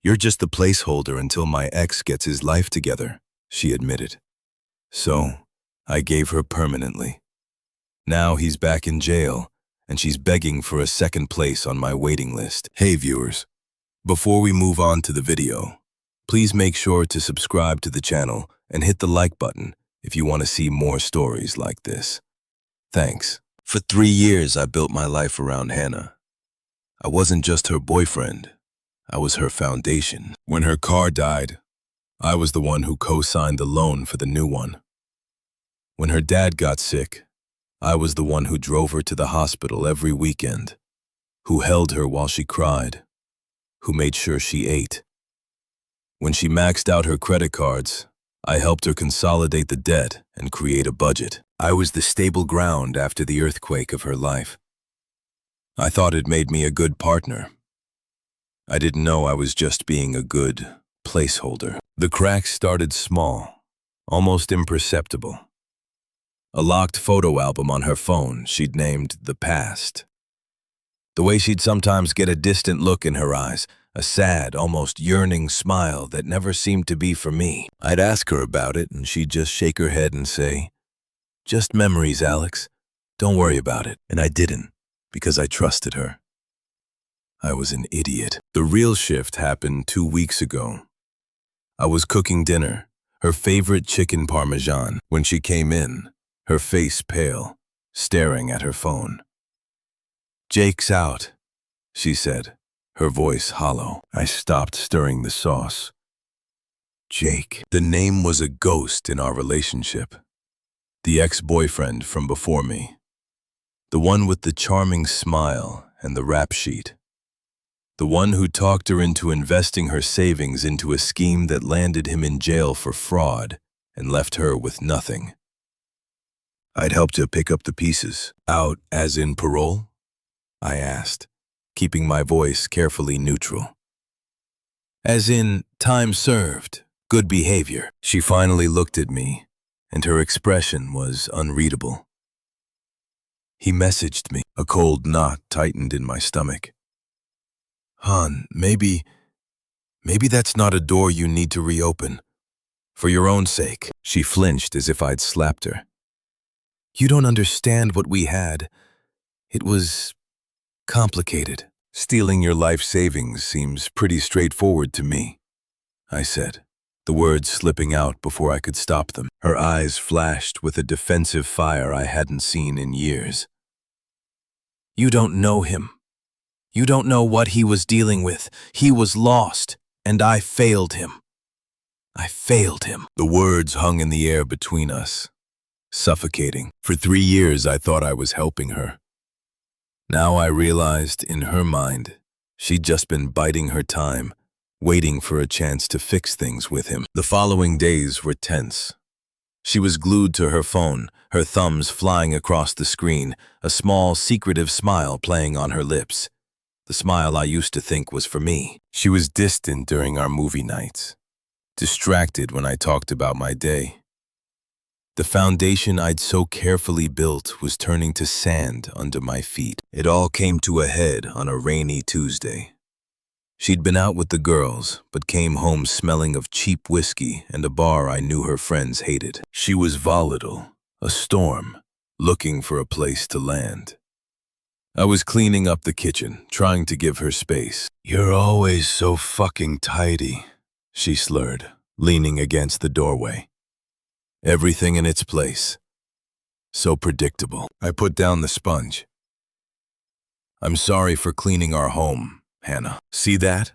You're just the placeholder until my ex gets his life together, she admitted. So, I gave her permanently. Now he's back in jail, and she's begging for a second place on my waiting list. Hey viewers, before we move on to the video, please make sure to subscribe to the channel and hit the like button if you want to see more stories like this. Thanks. For 3 years, I built my life around Hannah. I wasn't just her boyfriend, I was her foundation. When her car died, I was the one who co-signed the loan for the new one. When her dad got sick, I was the one who drove her to the hospital every weekend, who held her while she cried, who made sure she ate. When she maxed out her credit cards, I helped her consolidate the debt and create a budget. I was the stable ground after the earthquake of her life. I thought it made me a good partner. I didn't know I was just being a good placeholder. The cracks started small, almost imperceptible. A locked photo album on her phone she'd named The Past. The way she'd sometimes get a distant look in her eyes, a sad, almost yearning smile that never seemed to be for me. I'd ask her about it and she'd just shake her head and say, "Just memories, Alex. Don't worry about it." And I didn't, because I trusted her. I was an idiot. The real shift happened 2 weeks ago. I was cooking dinner, her favorite chicken parmesan, when she came in, her face pale, staring at her phone. "Jake's out," she said, her voice hollow. I stopped stirring the sauce. Jake. The name was a ghost in our relationship. The ex-boyfriend from before me. The one with the charming smile and the rap sheet. The one who talked her into investing her savings into a scheme that landed him in jail for fraud and left her with nothing. I'd helped her pick up the pieces. Out as in parole? I asked, keeping my voice carefully neutral. As in time served, good behavior. She finally looked at me, and her expression was unreadable. He messaged me. A cold knot tightened in my stomach. "Han, maybe that's not a door you need to reopen. For your own sake." She flinched as if I'd slapped her. "You don't understand what we had. It was complicated." "Stealing your life savings seems pretty straightforward to me," I said, the words slipping out before I could stop them. Her eyes flashed with a defensive fire I hadn't seen in years. "You don't know him. You don't know what he was dealing with. He was lost, and I failed him. I failed him." The words hung in the air between us, suffocating. For 3 years, I thought I was helping her. Now I realized, in her mind, she'd just been biding her time, waiting for a chance to fix things with him. The following days were tense. She was glued to her phone, her thumbs flying across the screen, a small, secretive smile playing on her lips. The smile I used to think was for me. She was distant during our movie nights, distracted when I talked about my day. The foundation I'd so carefully built was turning to sand under my feet. It all came to a head on a rainy Tuesday. She'd been out with the girls, but came home smelling of cheap whiskey and a bar I knew her friends hated. She was volatile, a storm, looking for a place to land. I was cleaning up the kitchen, trying to give her space. "You're always so fucking tidy," she slurred, leaning against the doorway. Everything in its place. So predictable. I put down the sponge. "I'm sorry for cleaning our home, Hannah. See that?"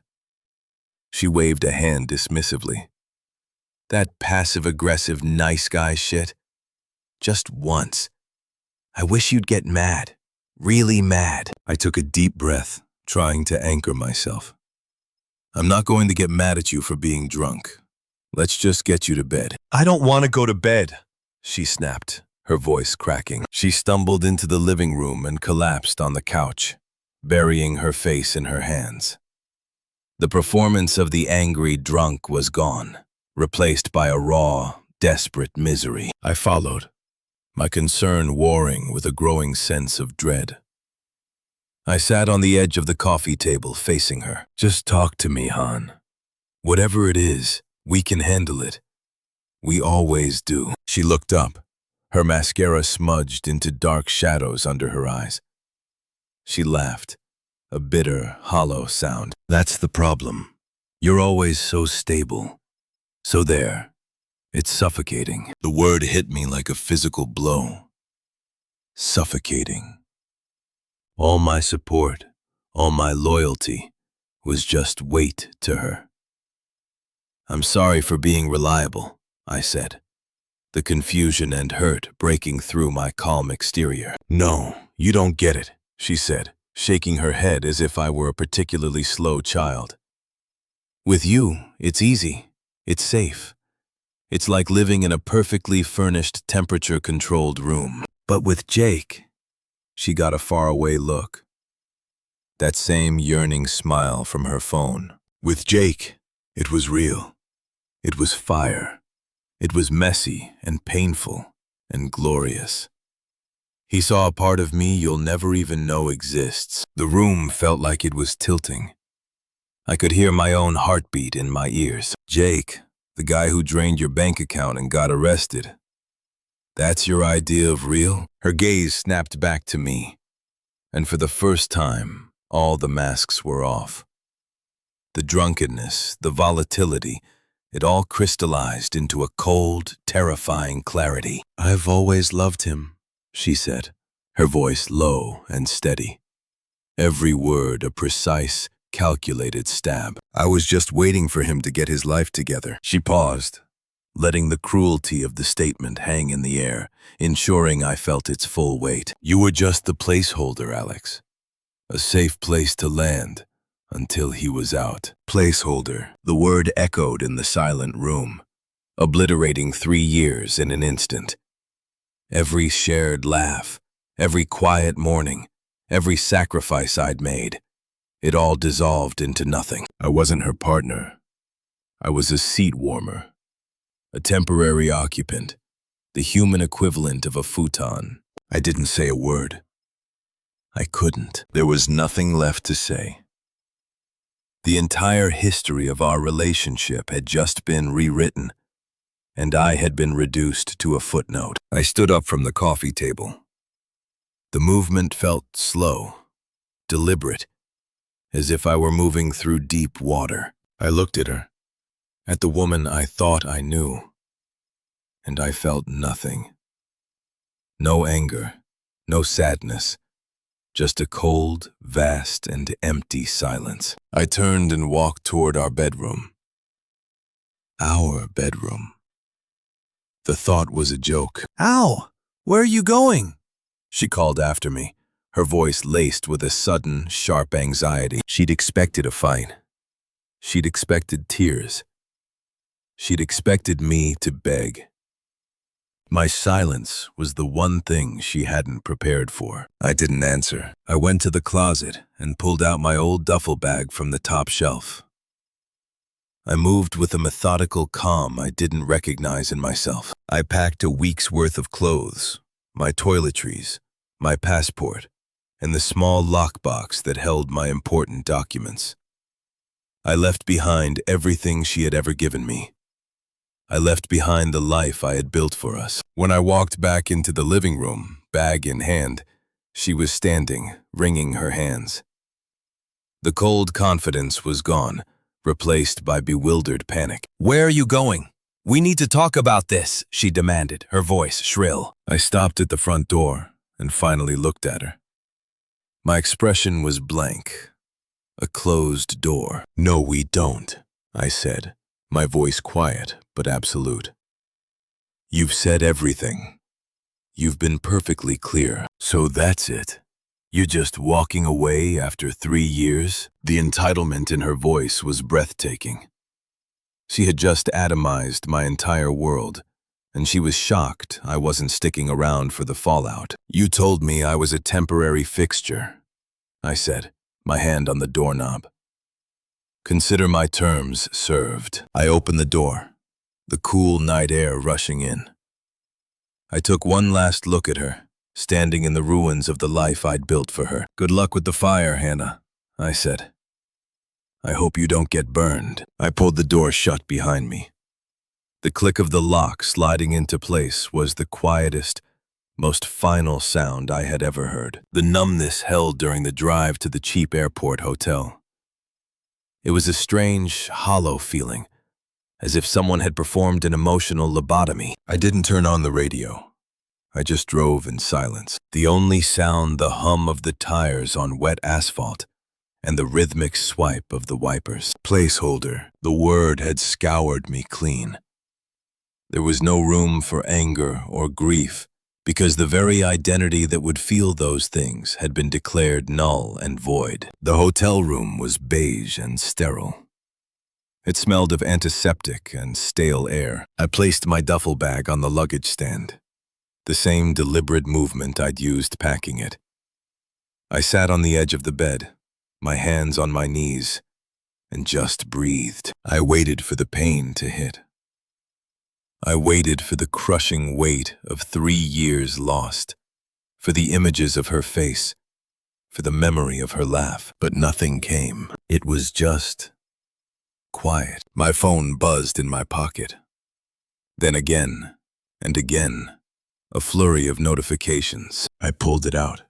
She waved a hand dismissively. "That passive-aggressive nice guy shit? Just once. I wish you'd get mad. Really mad." I took a deep breath, trying to anchor myself. "I'm not going to get mad at you for being drunk. Let's just get you to bed." "I don't want to go to bed," she snapped, her voice cracking. She stumbled into the living room and collapsed on the couch, burying her face in her hands. The performance of the angry drunk was gone, replaced by a raw, desperate misery. I followed, my concern warring with a growing sense of dread. I sat on the edge of the coffee table facing her. "Just talk to me, Han. Whatever it is, we can handle it. We always do. She looked up, her mascara smudged into dark shadows under her eyes. She laughed, a bitter, hollow sound. That's the problem. You're always so stable. So there. It's suffocating. The word hit me like a physical blow. Suffocating. All my support, all my loyalty, was just weight to her. I'm sorry for being reliable, I said, the confusion and hurt breaking through my calm exterior. No, you don't get it, she said, shaking her head as if I were a particularly slow child. With you, it's easy. It's safe. It's like living in a perfectly furnished, temperature-controlled room. But with Jake, she got a faraway look. That same yearning smile from her phone. With Jake, it was real. It was fire. It was messy and painful and glorious. He saw a part of me you'll never even know exists. The room felt like it was tilting. I could hear my own heartbeat in my ears. Jake, the guy who drained your bank account and got arrested. That's your idea of real? Her gaze snapped back to me, and for the first time, all the masks were off. The drunkenness, the volatility, it all crystallized into a cold, terrifying clarity. I've always loved him, she said, her voice low and steady. Every word a precise, calculated stab. I was just waiting for him to get his life together. She paused, letting the cruelty of the statement hang in the air, ensuring I felt its full weight. You were just the placeholder, Alex. A safe place to land until he was out. Placeholder, the word echoed in the silent room, obliterating 3 years in an instant. Every shared laugh, every quiet morning, every sacrifice I'd made, it all dissolved into nothing. I wasn't her partner. I was a seat warmer, a temporary occupant, the human equivalent of a futon. I didn't say a word. I couldn't. There was nothing left to say. The entire history of our relationship had just been rewritten, and I had been reduced to a footnote. I stood up from the coffee table. The movement felt slow, deliberate, as if I were moving through deep water. I looked at her, at the woman I thought I knew, and I felt nothing. No anger, no sadness, just a cold, vast, and empty silence. I turned and walked toward our bedroom. Our bedroom. The thought was a joke. Ow! Where are you going? She called after me, her voice laced with a sudden, sharp anxiety. She'd expected a fight. She'd expected tears. She'd expected me to beg. My silence was the one thing she hadn't prepared for. I didn't answer. I went to the closet and pulled out my old duffel bag from the top shelf. I moved with a methodical calm I didn't recognize in myself. I packed a week's worth of clothes, my toiletries, my passport, and the small lockbox that held my important documents. I left behind everything she had ever given me. I left behind the life I had built for us. When I walked back into the living room, bag in hand, she was standing, wringing her hands. The cold confidence was gone, replaced by bewildered panic. Where are you going? We need to talk about this, she demanded, her voice shrill. I stopped at the front door and finally looked at her. My expression was blank, a closed door. No, we don't, I said, my voice quiet but absolute. You've said everything. You've been perfectly clear. So that's it. You're just walking away after 3 years? The entitlement in her voice was breathtaking. She had just atomized my entire world, and she was shocked I wasn't sticking around for the fallout. You told me I was a temporary fixture, I said, my hand on the doorknob. Consider my terms served. I opened the door, the cool night air rushing in. I took one last look at her, standing in the ruins of the life I'd built for her. Good luck with the fire, Hannah, I said. I hope you don't get burned. I pulled the door shut behind me. The click of the lock sliding into place was the quietest, most final sound I had ever heard. The numbness held during the drive to the cheap airport hotel. It was a strange, hollow feeling, as if someone had performed an emotional lobotomy. I didn't turn on the radio. I just drove in silence. The only sound, the hum of the tires on wet asphalt and the rhythmic swipe of the wipers. Placeholder. The word had scoured me clean. There was no room for anger or grief, because the very identity that would feel those things had been declared null and void. The hotel room was beige and sterile. It smelled of antiseptic and stale air. I placed my duffel bag on the luggage stand, the same deliberate movement I'd used packing it. I sat on the edge of the bed, my hands on my knees, and just breathed. I waited for the pain to hit. I waited for the crushing weight of 3 years lost, for the images of her face, for the memory of her laugh. But nothing came. It was just quiet. My phone buzzed in my pocket. Then again and again, a flurry of notifications. I pulled it out.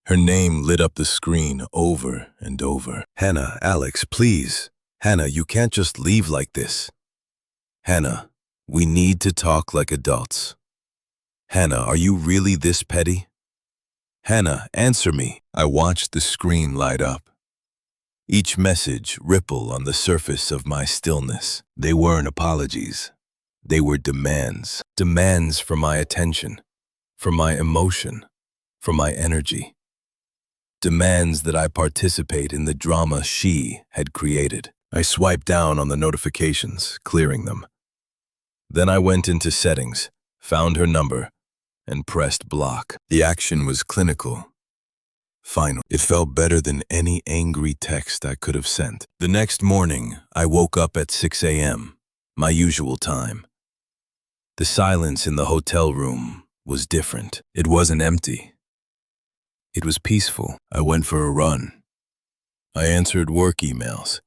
Her name lit up the screen over and over. Hannah, Alex, please. Hannah, you can't just leave like this. Hannah, we need to talk like adults. Hannah, are you really this petty? Hannah, answer me. I watched the screen light up. Each message ripple on the surface of my stillness. They weren't apologies. They were demands. Demands for my attention, for my emotion, for my energy. Demands that I participate in the drama she had created. I swiped down on the notifications, clearing them. Then I went into settings, found her number, and pressed block. The action was clinical. Final. It felt better than any angry text I could have sent. The next morning, I woke up at 6 a.m., my usual time. The silence in the hotel room was different. It wasn't empty. It was peaceful. I went for a run. I answered work emails.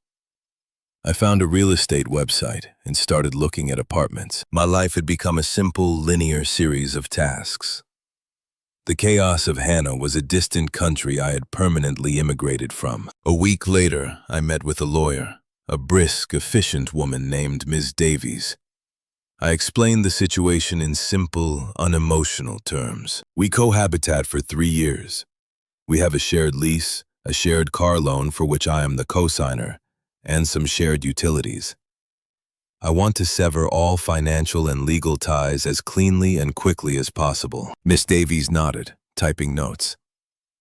I found a real estate website and started looking at apartments. My life had become a simple, linear series of tasks. The chaos of Hannah was a distant country I had permanently immigrated from. A week later, I met with a lawyer, a brisk, efficient woman named Ms. Davies. I explained the situation in simple, unemotional terms. We cohabitate for 3 years. We have a shared lease, a shared car loan for which I am the co-signer, and some shared utilities. I want to sever all financial and legal ties as cleanly and quickly as possible. Miss Davies nodded, typing notes.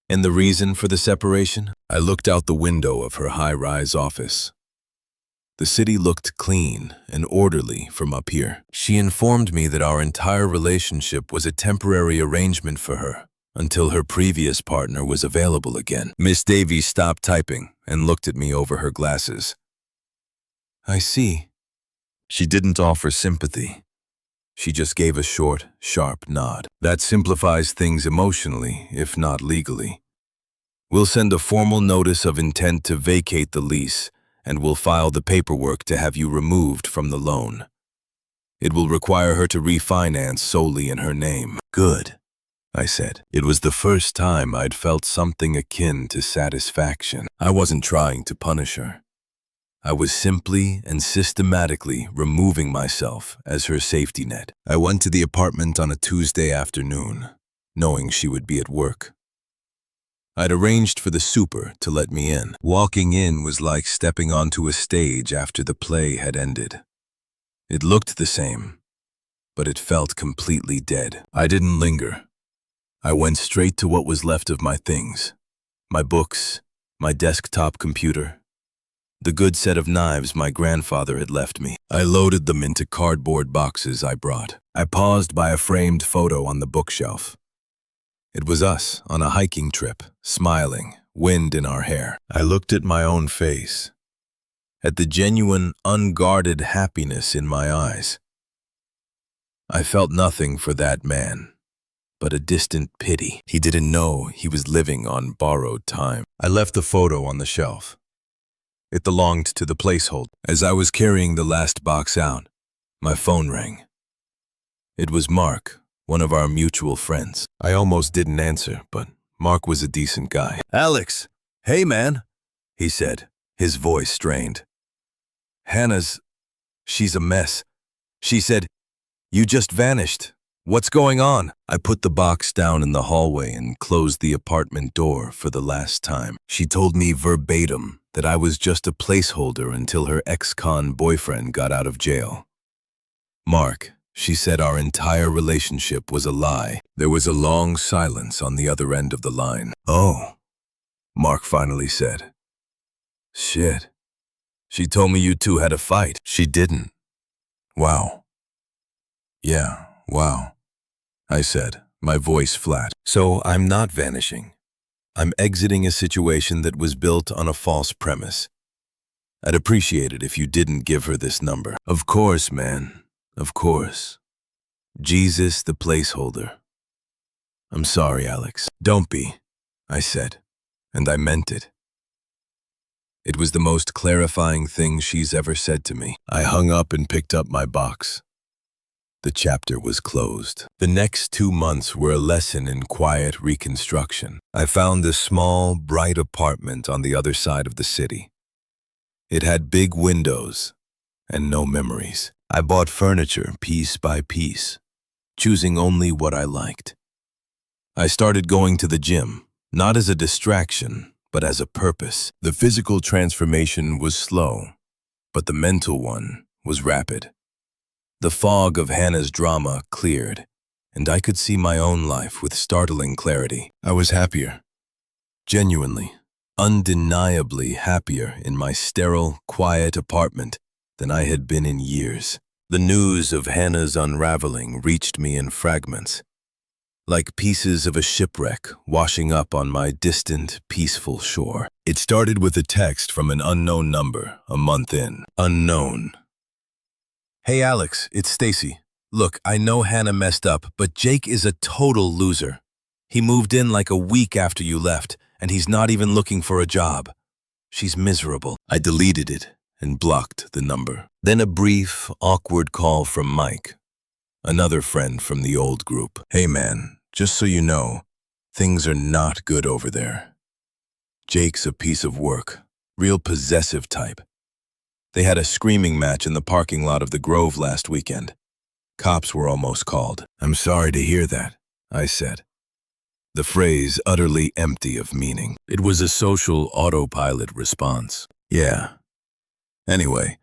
And the reason for the separation? I looked out the window of her high-rise office. The city looked clean and orderly from up here. She informed me that our entire relationship was a temporary arrangement for her, until her previous partner was available again. Miss Davies stopped typing and looked at me over her glasses. I see. She didn't offer sympathy. She just gave a short, sharp nod. That simplifies things emotionally, if not legally. We'll send a formal notice of intent to vacate the lease, and we'll file the paperwork to have you removed from the loan. It will require her to refinance solely in her name. Good, I said. It was the first time I'd felt something akin to satisfaction. I wasn't trying to punish her. I was simply and systematically removing myself as her safety net. I went to the apartment on a Tuesday afternoon, knowing she would be at work. I'd arranged for the super to let me in. Walking in was like stepping onto a stage after the play had ended. It looked the same, but it felt completely dead. I didn't linger. I went straight to what was left of my things. My books, my desktop computer, the good set of knives my grandfather had left me. I loaded them into cardboard boxes I brought. I paused by a framed photo on the bookshelf. It was us on a hiking trip, smiling, wind in our hair. I looked at my own face, at the genuine, unguarded happiness in my eyes. I felt nothing for that man, but a distant pity. He didn't know he was living on borrowed time. I left the photo on the shelf. It belonged to the placeholder. As I was carrying the last box out, my phone rang. It was Mark, one of our mutual friends. I almost didn't answer, but Mark was a decent guy. "Alex, hey man," he said, his voice strained. She's a mess. She said, "You just vanished. What's going on?" I put the box down in the hallway and closed the apartment door for the last time. She told me verbatim that I was just a placeholder until her ex-con boyfriend got out of jail. "Mark," she said, "our entire relationship was a lie." There was a long silence on the other end of the line. "Oh," Mark finally said. "Shit. She told me you two had a fight." "She didn't." "Wow." "Yeah, wow," I said, my voice flat. "So I'm not vanishing. I'm exiting a situation that was built on a false premise. I'd appreciate it if you didn't give her this number." "Of course, man. Of course. Jesus the placeholder." "I'm sorry, Alex." "Don't be," I said, and I meant it. It was the most clarifying thing she's ever said to me. I hung up and picked up my box. The chapter was closed. The next 2 months were a lesson in quiet reconstruction. I found a small, bright apartment on the other side of the city. It had big windows and no memories. I bought furniture piece by piece, choosing only what I liked. I started going to the gym, not as a distraction, but as a purpose. The physical transformation was slow, but the mental one was rapid. The fog of Hannah's drama cleared, and I could see my own life with startling clarity. I was happier. Genuinely, undeniably happier in my sterile, quiet apartment than I had been in years. The news of Hannah's unraveling reached me in fragments, like pieces of a shipwreck washing up on my distant, peaceful shore. It started with a text from an unknown number a month in. Unknown. "Hey Alex, it's Stacy. Look, I know Hannah messed up, but Jake is a total loser. He moved in like a week after you left, and he's not even looking for a job. She's miserable." I deleted it and blocked the number. Then a brief, awkward call from Mike, another friend from the old group. "Hey man, just so you know, things are not good over there. Jake's a piece of work, real possessive type. They had a screaming match in the parking lot of the Grove last weekend. Cops were almost called." "I'm sorry to hear that," I said, the phrase utterly empty of meaning. It was a social autopilot response. "Yeah. Anyway,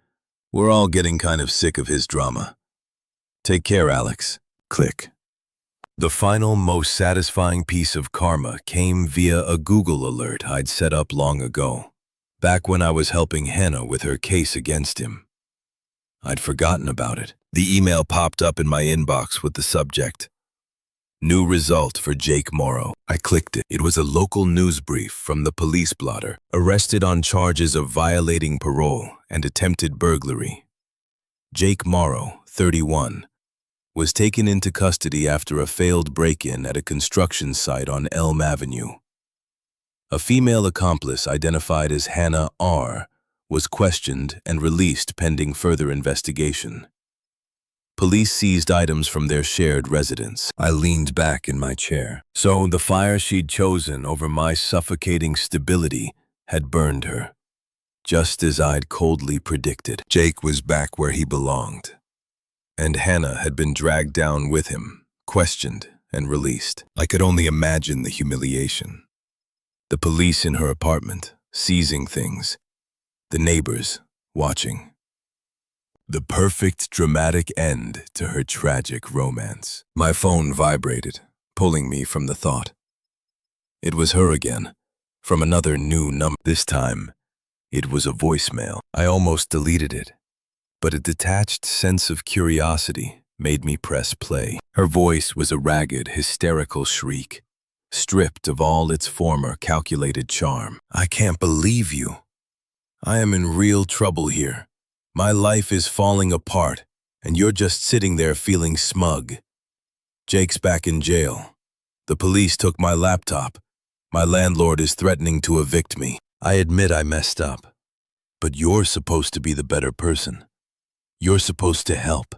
we're all getting kind of sick of his drama. Take care, Alex." Click. The final, most satisfying piece of karma came via a Google alert I'd set up long ago, back when I was helping Hannah with her case against him. I'd forgotten about it. The email popped up in my inbox with the subject, "New result for Jake Morrow." I clicked it. It was a local news brief from the police blotter. Arrested on charges of violating parole and attempted burglary. Jake Morrow, 31, was taken into custody after a failed break-in at a construction site on Elm Avenue. A female accomplice identified as Hannah R. was questioned and released pending further investigation. Police seized items from their shared residence. I leaned back in my chair. So the fire she'd chosen over my suffocating stability had burned her, just as I'd coldly predicted. Jake was back where he belonged, and Hannah had been dragged down with him, questioned and released. I could only imagine the humiliation. The police in her apartment, seizing things. The neighbors, watching. The perfect dramatic end to her tragic romance. My phone vibrated, pulling me from the thought. It was her again, from another new number. This time, it was a voicemail. I almost deleted it, but a detached sense of curiosity made me press play. Her voice was a ragged, hysterical shriek, stripped of all its former calculated charm. "I can't believe you. I am in real trouble here. My life is falling apart, and you're just sitting there feeling smug. Jake's back in jail. The police took my laptop. My landlord is threatening to evict me. I admit I messed up. But you're supposed to be the better person. You're supposed to help.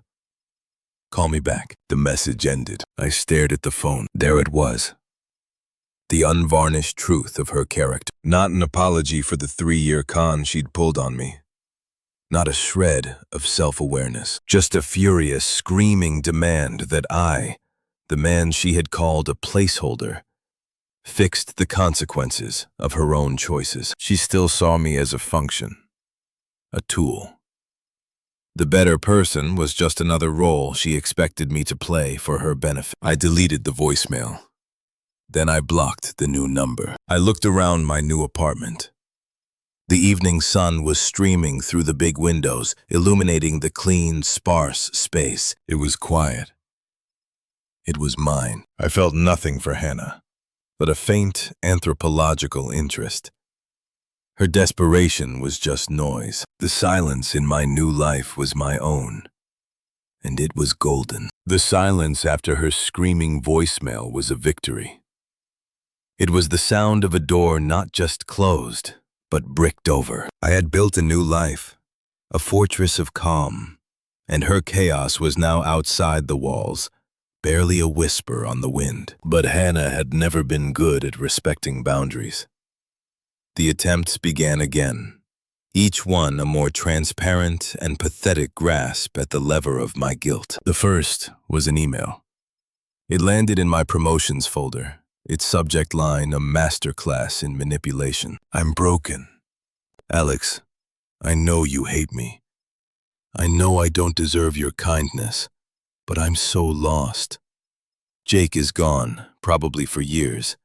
Call me back. The message ended. I stared at the phone. There it was. The unvarnished truth of her character. Not an apology for the 3-year con she'd pulled on me. Not a shred of self-awareness. Just a furious, screaming demand that I, the man she had called a placeholder, fixed the consequences of her own choices. She still saw me as a function, a tool. The better person was just another role she expected me to play for her benefit. I deleted the voicemail. Then I blocked the new number. I looked around my new apartment. The evening sun was streaming through the big windows, illuminating the clean, sparse space. It was quiet. It was mine. I felt nothing for Hannah, but a faint anthropological interest. Her desperation was just noise. The silence in my new life was my own, and it was golden. The silence after her screaming voicemail was a victory. It was the sound of a door not just closed, but bricked over. I had built a new life, a fortress of calm, and her chaos was now outside the walls, barely a whisper on the wind. But Hannah had never been good at respecting boundaries. The attempts began again, each one a more transparent and pathetic grasp at the lever of my guilt. The first was an email. It landed in my promotions folder, its subject line a masterclass in manipulation. I'm broken. Alex, I know you hate me. I know I don't deserve your kindness, but I'm so lost. Jake is gone, probably for years.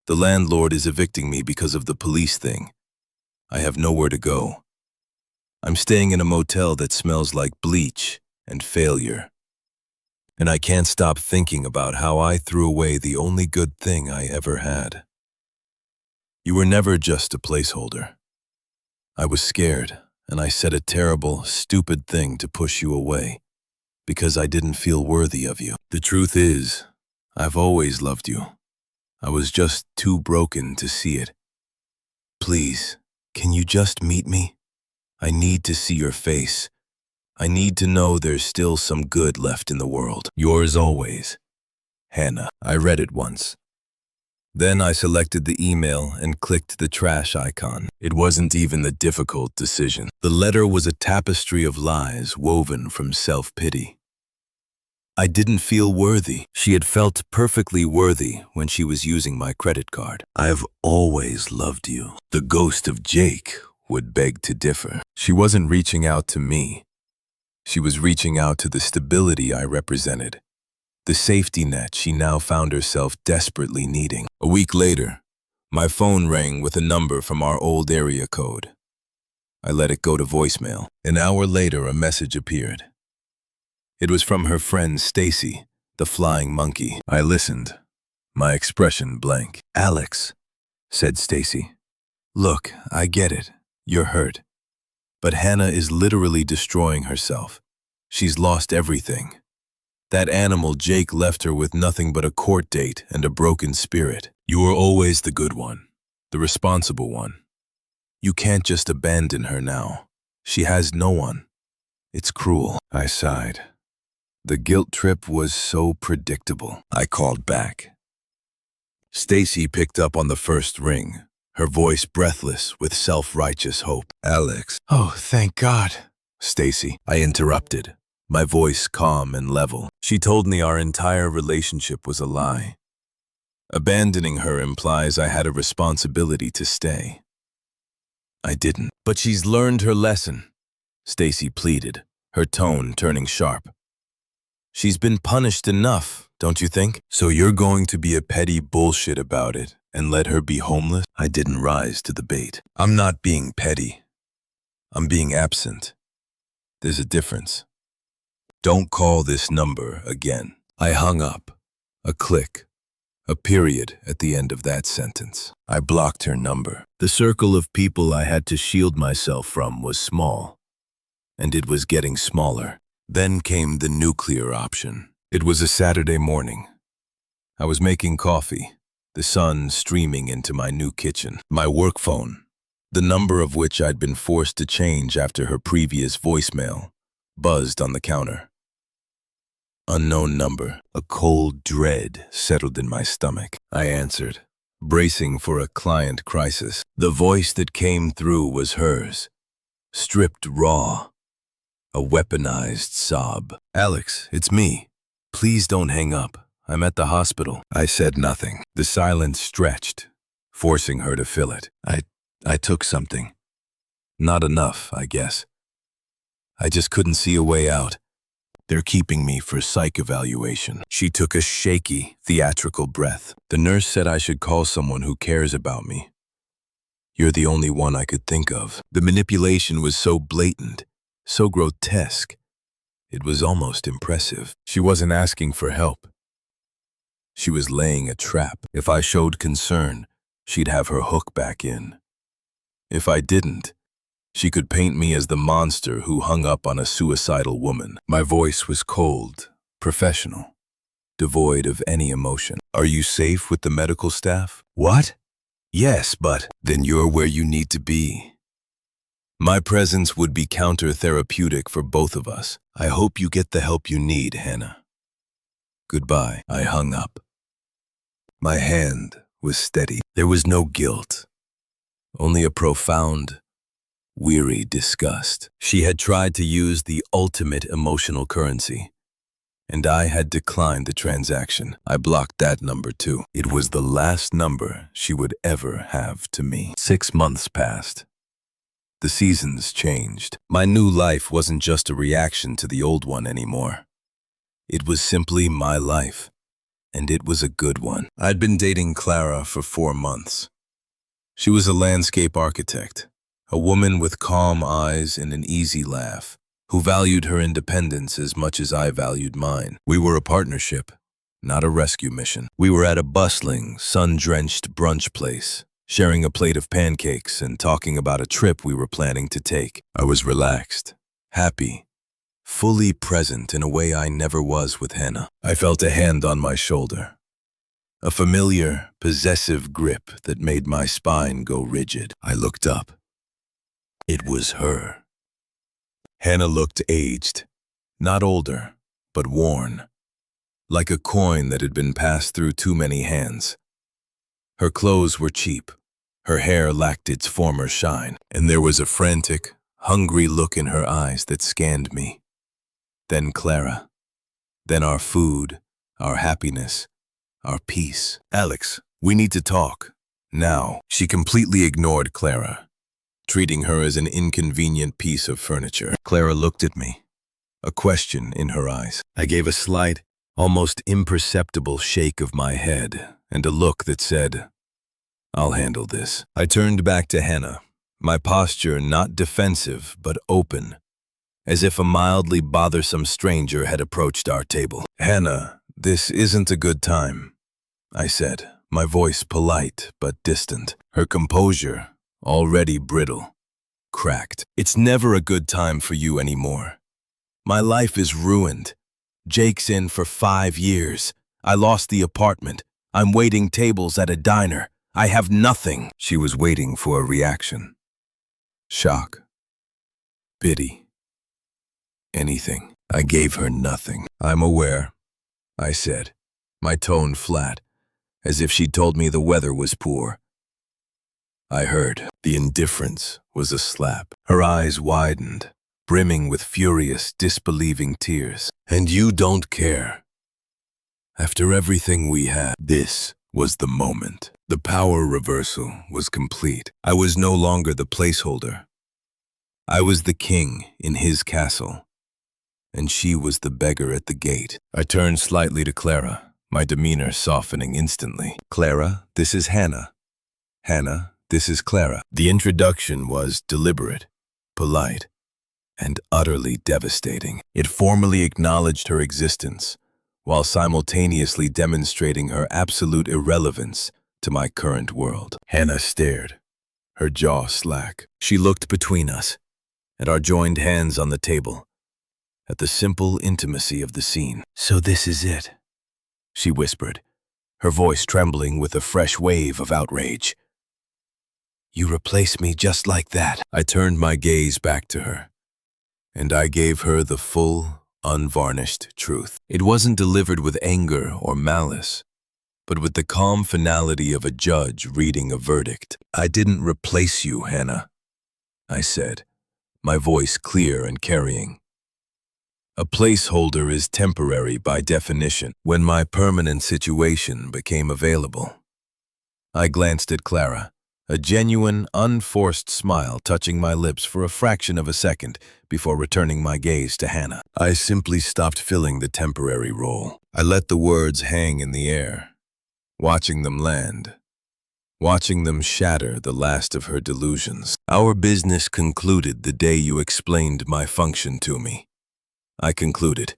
The landlord is evicting me because of the police thing. I have nowhere to go. I'm staying in a motel that smells like bleach and failure. And I can't stop thinking about how I threw away the only good thing I ever had. You were never just a placeholder. I was scared, and I said a terrible, stupid thing to push you away, because I didn't feel worthy of you. The truth is, I've always loved you. I was just too broken to see it. Please, can you just meet me? I need to see your face. I need to know there's still some good left in the world. Yours always, Hannah. I read it once. Then I selected the email and clicked the trash icon. It wasn't even a difficult decision. The letter was a tapestry of lies woven from self-pity. I didn't feel worthy. She had felt perfectly worthy when she was using my credit card. I've always loved you. The ghost of Jake would beg to differ. She wasn't reaching out to me. She was reaching out to the stability I represented, the safety net she now found herself desperately needing. A week later, my phone rang with a number from our old area code. I let it go to voicemail. An hour later, a message appeared. It was from her friend Stacy, the flying monkey. I listened, my expression blank. Alex, said Stacy. Look, I get it. You're hurt. But Hannah is literally destroying herself. She's lost everything. That animal Jake left her with nothing but a court date and a broken spirit. You were always the good one, the responsible one. You can't just abandon her now. She has no one. It's cruel. I sighed. The guilt trip was so predictable. I called back. Stacy picked up on the first ring, her voice breathless with self-righteous hope. Alex. Oh, thank God. Stacy. I interrupted, my voice calm and level. She told me our entire relationship was a lie. Abandoning her implies I had a responsibility to stay. I didn't. But she's learned her lesson, Stacy pleaded, her tone turning sharp. She's been punished enough, don't you think? So you're going to be a petty bullshit about it and let her be homeless? I didn't rise to the bait. I'm not being petty. I'm being absent. There's a difference. Don't call this number again. I hung up. A click. A period at the end of that sentence. I blocked her number. The circle of people I had to shield myself from was small, and it was getting smaller. Then came the nuclear option. It was a Saturday morning. I was making coffee, the sun streaming into my new kitchen. My work phone, The number of which I'd been forced to change after her previous voicemail buzzed on the counter. Unknown number. A cold dread settled in my stomach. I answered, bracing for a client crisis. The voice that came through was hers, stripped raw, a weaponized sob. "Alex, it's me. Please don't hang up. I'm at the hospital." I said nothing. The silence stretched, forcing her to fill it. I took something. Not enough, I guess. I just couldn't see a way out. "They're keeping me for psych evaluation." She took a shaky, theatrical breath. "The nurse said I should call someone who cares about me. You're the only one I could think of." The manipulation was so blatant, so grotesque. It was almost impressive. She wasn't asking for help. She was laying a trap. If I showed concern, she'd have her hook back in. If I didn't, she could paint me as the monster who hung up on a suicidal woman. My voice was cold, professional, devoid of any emotion. "Are you safe with the medical staff?" "What?" "Yes, but..." "Then you're where you need to be. My presence would be counter-therapeutic for both of us. I hope you get the help you need, Hannah. Goodbye." I hung up. My hand was steady. There was no guilt, only a profound, weary disgust. She had tried to use the ultimate emotional currency, and I had declined the transaction. I blocked that number too. It was the last number she would ever have to me. 6 months passed. The seasons changed. My new life wasn't just a reaction to the old one anymore. It was simply my life, and it was a good one. I'd been dating Clara for 4 months. She was a landscape architect, a woman with calm eyes and an easy laugh, who valued her independence as much as I valued mine. We were a partnership, not a rescue mission. We were at a bustling, sun-drenched brunch place, sharing a plate of pancakes and talking about a trip we were planning to take. I was relaxed, happy, fully present in a way I never was with Hannah. I felt a hand on my shoulder, a familiar, possessive grip that made my spine go rigid. I looked up. It was her. Hannah looked aged, not older, but worn, like a coin that had been passed through too many hands. Her clothes were cheap, her hair lacked its former shine, and there was a frantic, hungry look in her eyes that scanned me. Then Clara. Then our food, our happiness, our peace. "Alex, we need to talk. Now." She completely ignored Clara, treating her as an inconvenient piece of furniture. Clara looked at me, a question in her eyes. I gave a slight, almost imperceptible shake of my head and a look that said, "I'll handle this." I turned back to Hannah, my posture not defensive but open, as if a mildly bothersome stranger had approached our table. "Hannah, this isn't a good time," I said, my voice polite but distant. Her composure, already brittle, cracked. "It's never a good time for you anymore. My life is ruined. Jake's in for 5 years. I lost the apartment. I'm waiting tables at a diner. I have nothing." She was waiting for a reaction. Shock. Pity. Anything. I gave her nothing. "I'm aware," I said, my tone flat, as if she'd told me the weather was poor. I heard. The indifference was a slap. Her eyes widened, brimming with furious, disbelieving tears. "And you don't care? After everything we had?" This was the moment. The power reversal was complete. I was no longer the placeholder. I was the king in his castle, and she was the beggar at the gate. I turned slightly to Clara, my demeanor softening instantly. "Clara, this is Hannah. Hannah, this is Clara." The introduction was deliberate, polite, and utterly devastating. It formally acknowledged her existence, while simultaneously demonstrating her absolute irrelevance to my current world. Hannah stared, her jaw slack. She looked between us, at our joined hands on the table, at the simple intimacy of the scene. "So this is it," she whispered, her voice trembling with a fresh wave of outrage. You replaced me just like that. I turned my gaze back to her, and I gave her the full, unvarnished truth. It wasn't delivered with anger or malice, but with the calm finality of a judge reading a verdict. I didn't replace you, Hannah, I said, my voice clear and carrying. A placeholder is temporary by definition. When my permanent situation became available, I glanced at Clara, a genuine, unforced smile touching my lips for a fraction of a second before returning my gaze to Hannah. I simply stopped filling the temporary role. I let the words hang in the air, watching them land, watching them shatter the last of her delusions. Our business concluded the day you explained my function to me. I concluded,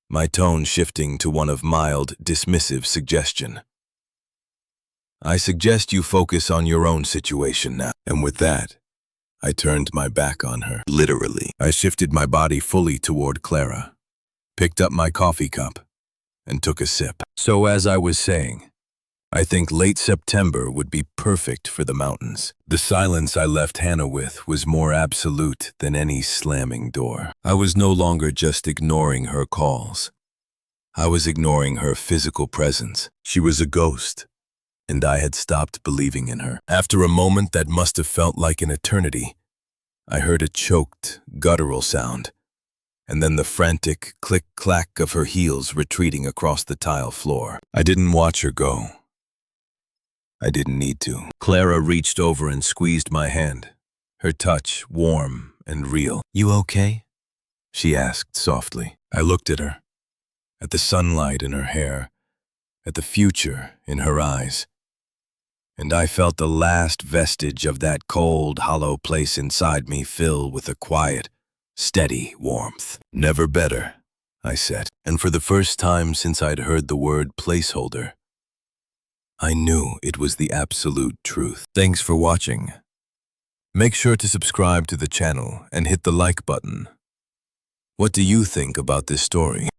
my tone shifting to one of mild, dismissive suggestion. I suggest you focus on your own situation now. And with that, I turned my back on her. Literally. I shifted my body fully toward Clara, picked up my coffee cup, and took a sip. So as I was saying, I think late September would be perfect for the mountains. The silence I left Hannah with was more absolute than any slamming door. I was no longer just ignoring her calls. I was ignoring her physical presence. She was a ghost, and I had stopped believing in her. After a moment that must have felt like an eternity, I heard a choked, guttural sound, and then the frantic click-clack of her heels retreating across the tile floor. I didn't watch her go. I didn't need to. Clara reached over and squeezed my hand, her touch warm and real. You okay? She asked softly. I looked at her, at the sunlight in her hair, at the future in her eyes, and I felt the last vestige of that cold, hollow place inside me fill with a quiet, steady warmth. Never better, I said, and for the first time since I'd heard the word placeholder, I knew it was the absolute truth. Thanks for watching. Make sure to subscribe to the channel and hit the like button. What do you think about this story?